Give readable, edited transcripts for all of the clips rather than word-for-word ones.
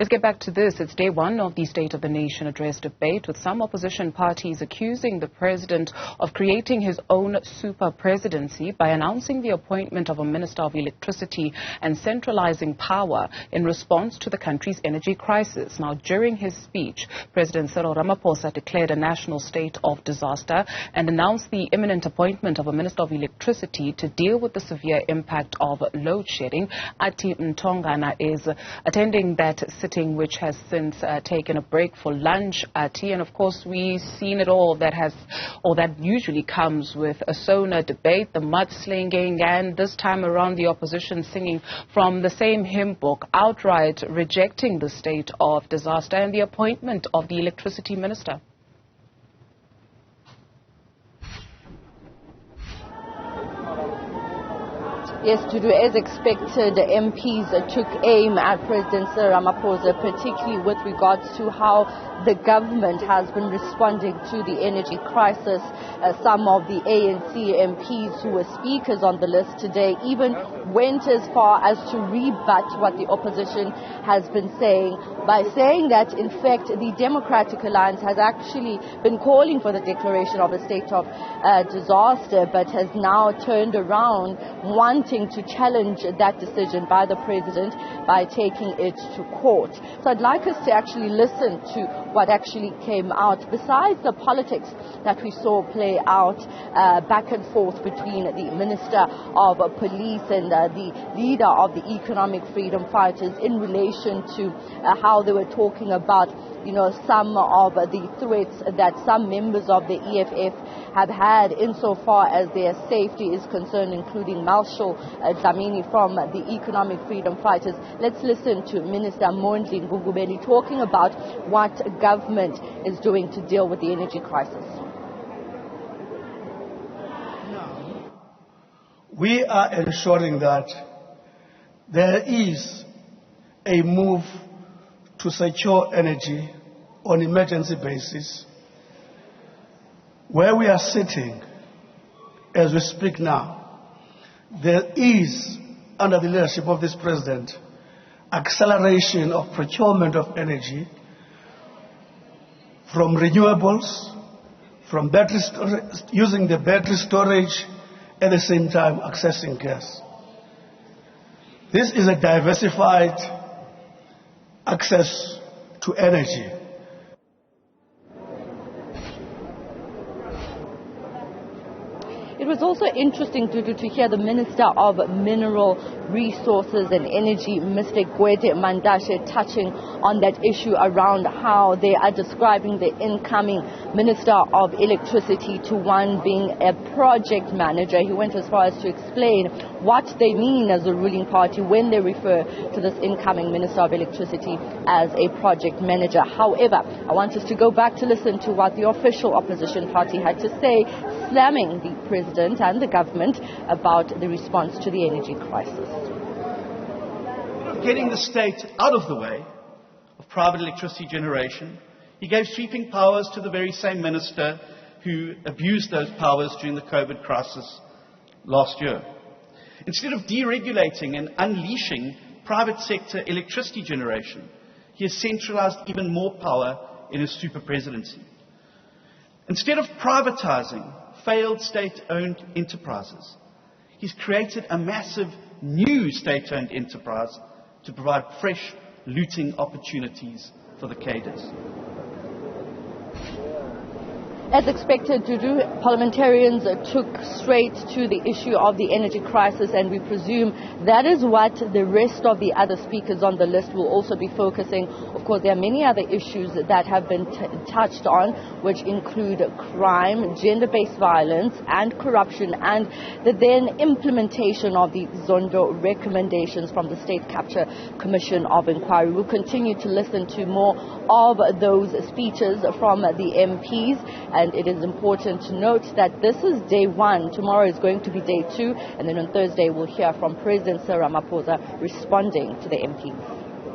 Let's get back to this. It's day one of the State of the Nation address debate, with some opposition parties accusing the president of creating his own super presidency by announcing the appointment of a minister of electricity and centralizing power in response to the country's energy crisis. Now, during his speech, President Ramaphosa declared a national state of disaster and announced the imminent appointment of a minister of electricity to deal with the severe impact of load shedding. Athi Mtongana is attending that sitting, which has since taken a break for lunch. And of course, we've seen it all that usually comes with a SONA debate, the mudslinging, and this time around the opposition singing from the same hymn book, outright rejecting the state of disaster and the appointment of the electricity minister. Yes, as expected, MPs took aim at President Ramaphosa, particularly with regards to how the government has been responding to the energy crisis. Some of the ANC MPs who were speakers on the list today even went as far as to rebut what the opposition has been saying by saying that, in fact, the Democratic Alliance has actually been calling for the declaration of a state of disaster, but has now turned around wanting to challenge that decision by the president by taking it to court. So I'd like us to actually listen to what actually came out, besides the politics that we saw play out back and forth between the Minister of Police and the leader of the Economic Freedom Fighters in relation to how they were talking about, some of the threats that some members of the EFF have had insofar as their safety is concerned, including Marshal Dlamini from the Economic Freedom Fighters. Let's listen to Minister Mondli Ngugubeni talking about what government is doing to deal with the energy crisis. We are ensuring that there is a move to secure energy on emergency basis. Where we are sitting as we speak now, there is, under the leadership of this president, acceleration of procurement of energy from renewables, from battery storage, using the battery storage, at the same time accessing gas. This is a diversified access to energy. It was also interesting to hear the Minister of Mineral Resources and Energy, Mr. Gwede Mandashe, touching on that issue around how they are describing the incoming Minister of Electricity to one being a project manager. He went as far as to explain what they mean as a ruling party when they refer to this incoming Minister of Electricity as a project manager. However, I want us to go back to listen to what the official opposition party had to say, slamming the president and the government about the response to the energy crisis. Getting the state out of the way of private electricity generation, he gave sweeping powers to the very same minister who abused those powers during the COVID crisis last year. Instead of deregulating and unleashing private sector electricity generation, he has centralized even more power in his super presidency. Instead of privatizing failed state-owned enterprises, he's created a massive new state-owned enterprise to provide fresh looting opportunities for the cadres. As expected, parliamentarians took straight to the issue of the energy crisis, and we presume that is what the rest of the other speakers on the list will also be focusing. Of course, there are many other issues that have been touched on, which include crime, gender-based violence, and corruption, and the then implementation of the Zondo recommendations from the State Capture Commission of Inquiry. We'll continue to listen to more of those speeches from the MPs. And it is important to note that this is day one. Tomorrow is going to be day two. And then on Thursday, we'll hear from President Ramaphosa responding to the MPs.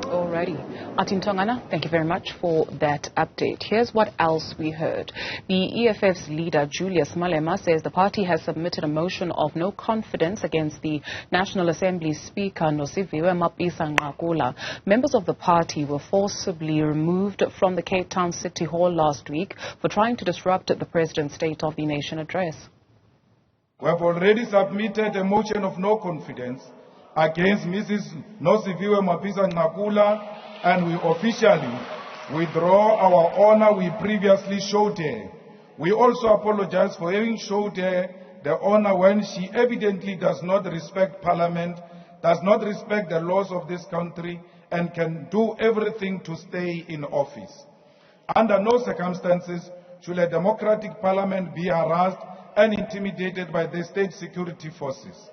Alrighty. Athi Mtongana, thank you very much for that update. Here's what else we heard. The EFF's leader, Julius Malema, says the party has submitted a motion of no confidence against the National Assembly Speaker, Nosiviwe Mapisa-Nqakula. Members of the party were forcibly removed from the Cape Town City Hall last week for trying to disrupt the President's State of the Nation address. We have already submitted a motion of no confidence against Mrs. Nosiviwe Mapisa-Nqakula, and we officially withdraw our honor we previously showed her. We also apologize for having showed her the honor when she evidently does not respect Parliament, does not respect the laws of this country, and can do everything to stay in office. Under no circumstances should a democratic Parliament be harassed and intimidated by the state security forces.